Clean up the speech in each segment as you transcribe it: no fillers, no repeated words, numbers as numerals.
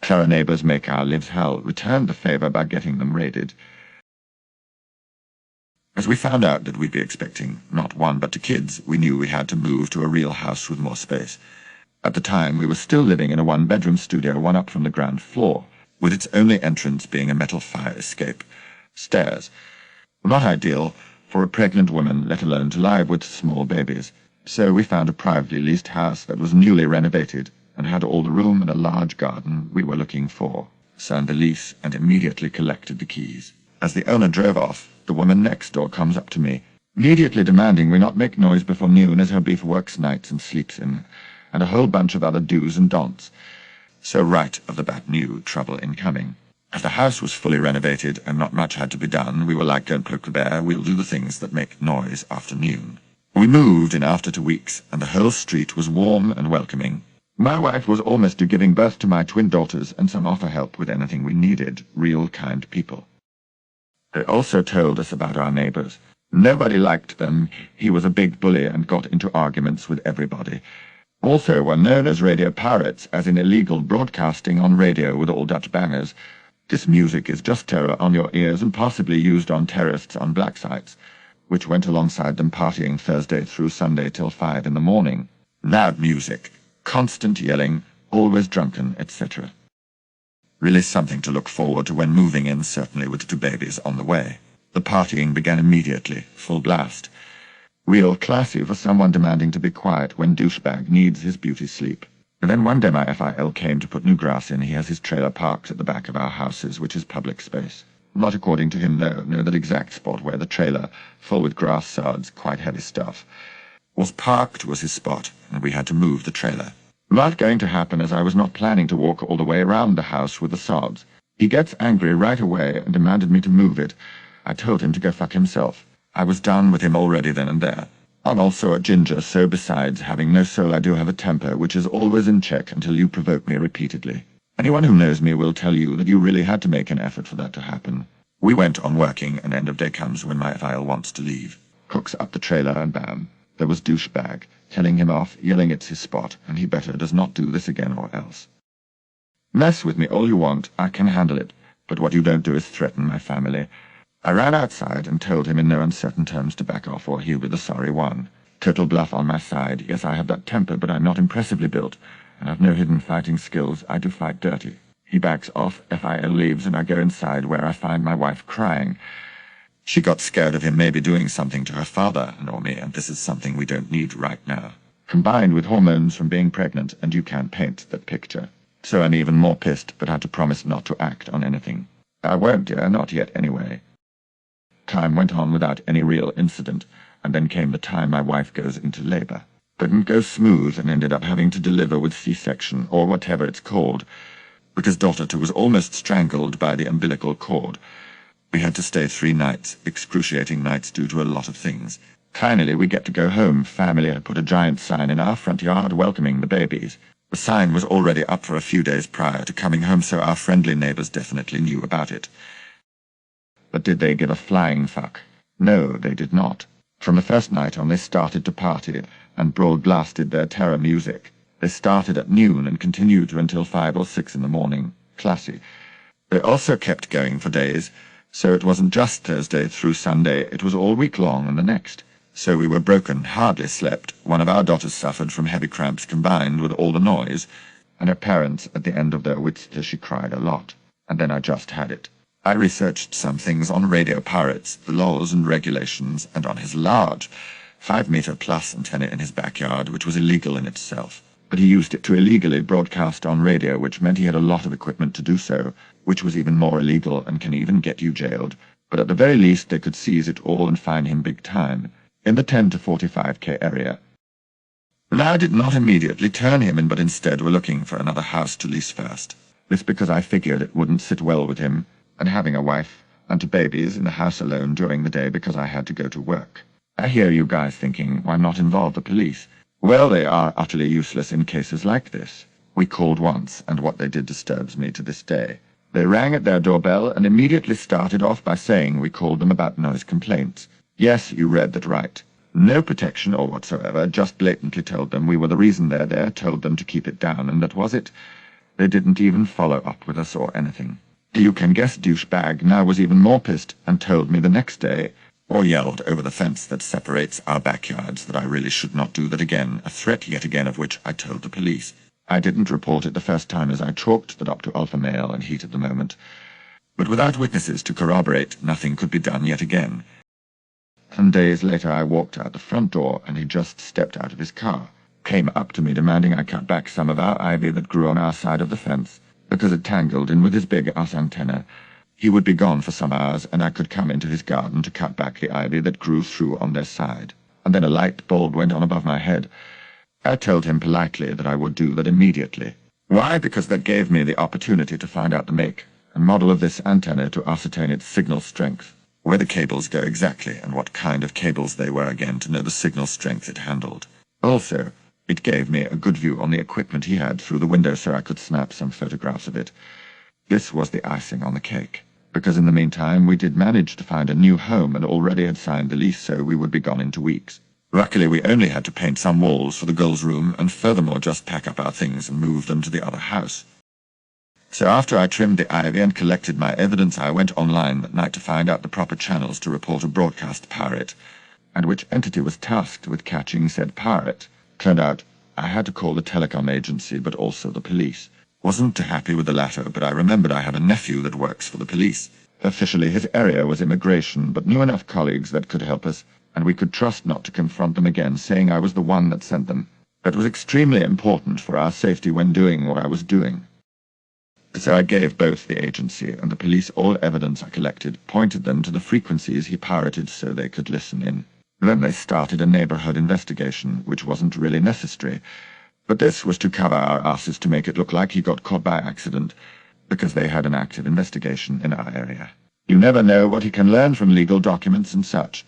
Our neighbors make our lives hell, returned the favor by getting them raided. As we found out that we'd be expecting not one but two kids, we knew we had to move to a real house with more space. At the time, we were still living in a one-bedroom studio one up from the ground floor, with its only entrance being a metal fire escape. Stairs. Not ideal for a pregnant woman, let alone to live with small babies. So we found a privately leased house that was newly renovated and had all the room and a large garden we were looking for. Signed the lease and immediately collected the keys. As the owner drove off, the woman next door comes up to me, immediately demanding we not make noise before noon as her beef works nights and sleeps in, and a whole bunch of other do's and don'ts. So right off the bat knew trouble incoming. As the house was fully renovated and not much had to be done, we were like, don't poke the bear, we'll do the things that make noise after noon. We moved in after 2 weeks, and the whole street was warm and welcoming. My wife was almost due giving birth to my twin daughters, and some offer help with anything we needed, real kind people. They also told us about our neighbors. Nobody liked them. He was a big bully and got into arguments with everybody. Also were known as radio pirates, as in illegal broadcasting on radio with all Dutch bangers. This music is just terror on your ears and possibly used on terrorists on black sites, which went alongside them partying Thursday through Sunday till 5 in the morning. Loud music, constant yelling, always drunken, etc. Really something to look forward to when moving in, certainly with 2 babies on the way. The partying began immediately, full blast. Real classy for someone demanding to be quiet when douchebag needs his beauty sleep. And then one day my FIL came to put new grass in. He has his trailer parked at the back of our houses, which is public space. Not according to him, though. No, that exact spot where the trailer, full with grass sods, quite heavy stuff, was parked was his spot, and we had to move the trailer. Not going to happen, as I was not planning to walk all the way around the house with the sods. He gets angry right away and demanded me to move it. I told him to go fuck himself. I was done with him already then and there. I'm also a ginger, so besides having no soul, I do have a temper, which is always in check until you provoke me repeatedly. Anyone who knows me will tell you that you really had to make an effort for that to happen. We went on working, and end of day comes when my FIL wants to leave. Hooks up the trailer, and bam, there was douchebag, telling him off, yelling it's his spot, and he better does not do this again or else. Mess with me all you want, I can handle it, but what you don't do is threaten my family. I ran outside and told him in no uncertain terms to back off or he'll be the sorry one. Total bluff on my side. Yes, I have that temper, but I'm not impressively built, and I've no hidden fighting skills. I do fight dirty. He backs off, FIL leaves, and I go inside, where I find my wife crying. She got scared of him maybe doing something to her father or me, and this is something we don't need right now. Combined with hormones from being pregnant, and you can't paint that picture. So I'm even more pissed, but had to promise not to act on anything. I won't, dear, not yet anyway. Time went on without any real incident, and then came the time my wife goes into labor. Didn't go smooth and ended up having to deliver with C-section, or whatever it's called, because daughter 2 was almost strangled by the umbilical cord. We had to stay 3 nights, excruciating nights due to a lot of things. Finally, we get to go home. Family had put a giant sign in our front yard welcoming the babies. The sign was already up for a few days prior to coming home, so our friendly neighbors definitely knew about it. But did they give a flying fuck? No, they did not. From the first night on, they started to party and broad-blasted their terror music. They started at noon and continued to until 5 or 6 in the morning. Classy. They also kept going for days, so it wasn't just Thursday through Sunday, it was all week long and the next. So we were broken, hardly slept. One of our daughters suffered from heavy cramps combined with all the noise, and her parents, at the end of their wits, she cried a lot. And then I just had it. I researched some things on radio pirates, the laws and regulations, and on his large 5-meter-plus antenna in his backyard, which was illegal in itself. But he used it to illegally broadcast on radio, which meant he had a lot of equipment to do so, which was even more illegal and can even get you jailed. But at the very least they could seize it all and fine him big time, in the 10 to 45K area. And I did not immediately turn him in, but instead were looking for another house to lease first. This because I figured it wouldn't sit well with him, and having a wife and 2 babies in the house alone during the day because I had to go to work. I hear you guys thinking, why not involve the police? Well, they are utterly useless in cases like this. We called once, and what they did disturbs me to this day. They rang at their doorbell and immediately started off by saying we called them about noise complaints. Yes, you read that right. No protection or whatsoever, just blatantly told them we were the reason they're there, told them to keep it down, and that was it. They didn't even follow up with us or anything. You can guess douchebag now was even more pissed and told me the next day, or yelled over the fence that separates our backyards, that I really should not do that again, a threat yet again of which I told the police. I didn't report it the first time as I chalked that up to alpha male and heat at the moment. But without witnesses to corroborate, nothing could be done yet again. Some days later I walked out the front door and he just stepped out of his car, came up to me demanding I cut back some of our ivy that grew on our side of the fence, because it tangled in with his big ass antenna. He would be gone for some hours, and I could come into his garden to cut back the ivy that grew through on their side. And then a light bulb went on above my head. I told him politely that I would do that immediately. Why? Because that gave me the opportunity to find out the make and model of this antenna to ascertain its signal strength, where the cables go exactly, and what kind of cables they were again to know the signal strength it handled. Also, it gave me a good view on the equipment he had through the window so I could snap some photographs of it. This was the icing on the cake, because in the meantime we did manage to find a new home and already had signed the lease, so we would be gone in 2 weeks. Luckily we only had to paint some walls for the girls' room and furthermore just pack up our things and move them to the other house. So after I trimmed the ivy and collected my evidence, I went online that night to find out the proper channels to report a broadcast pirate, and which entity was tasked with catching said pirate. Turned out I had to call the telecom agency, but also the police. Wasn't too happy with the latter, but I remembered I have a nephew that works for the police. Officially his area was immigration, but knew enough colleagues that could help us, and we could trust not to confront them again, saying I was the one that sent them. That was extremely important for our safety when doing what I was doing. So I gave both the agency and the police all evidence I collected, pointed them to the frequencies he pirated so they could listen in. Then they started a neighborhood investigation, which wasn't really necessary, but this was to cover our asses to make it look like he got caught by accident, because they had an active investigation in our area. You never know what he can learn from legal documents and such.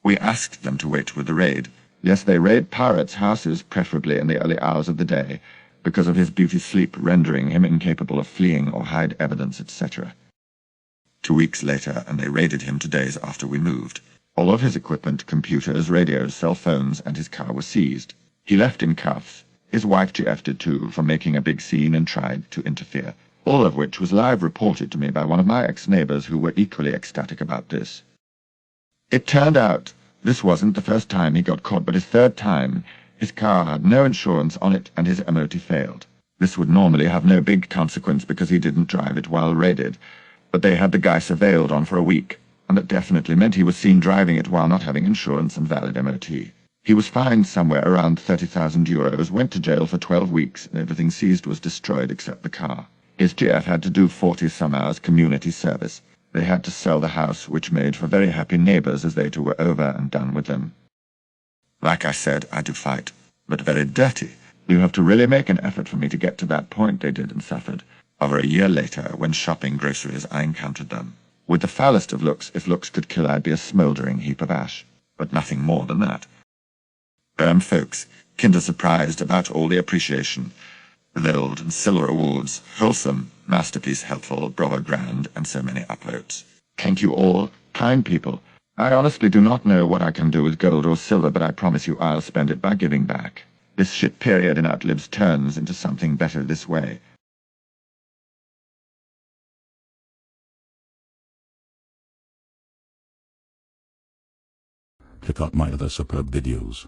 We asked them to wait with the raid. Yes, they raid pirates' houses, preferably in the early hours of the day, because of his beauty sleep rendering him incapable of fleeing or hide evidence, etc. 2 weeks later, and they raided him 2 days after we moved. All of his equipment, computers, radios, cell phones, and his car were seized. He left in cuffs. His wife GF'd it too, for making a big scene and tried to interfere, all of which was live reported to me by one of my ex-neighbors who were equally ecstatic about this. It turned out this wasn't the first time he got caught, but his third time. His car had no insurance on it and his MOT failed. This would normally have no big consequence because he didn't drive it while raided, but they had the guy surveilled on for a week, and that definitely meant he was seen driving it while not having insurance and valid MOT. He was fined somewhere around 30,000 euros, went to jail for 12 weeks, and everything seized was destroyed except the car. His GF had to do 40-some hours community service. They had to sell the house, which made for very happy neighbors as they too were over and done with them. Like I said, I do fight, but very dirty. You have to really make an effort for me to get to that point they did and suffered. Over a year later, when shopping groceries, I encountered them. With the foulest of looks, if looks could kill, I'd be a smouldering heap of ash, but nothing more than that. Folks, kinder surprised about all the appreciation. The gold and silver awards, wholesome, masterpiece helpful, bravo grand, and so many upvotes. Thank you all, kind people. I honestly do not know what I can do with gold or silver, but I promise you I'll spend it by giving back. This shit period in Outliv's turns into something better this way. Check out my other superb videos.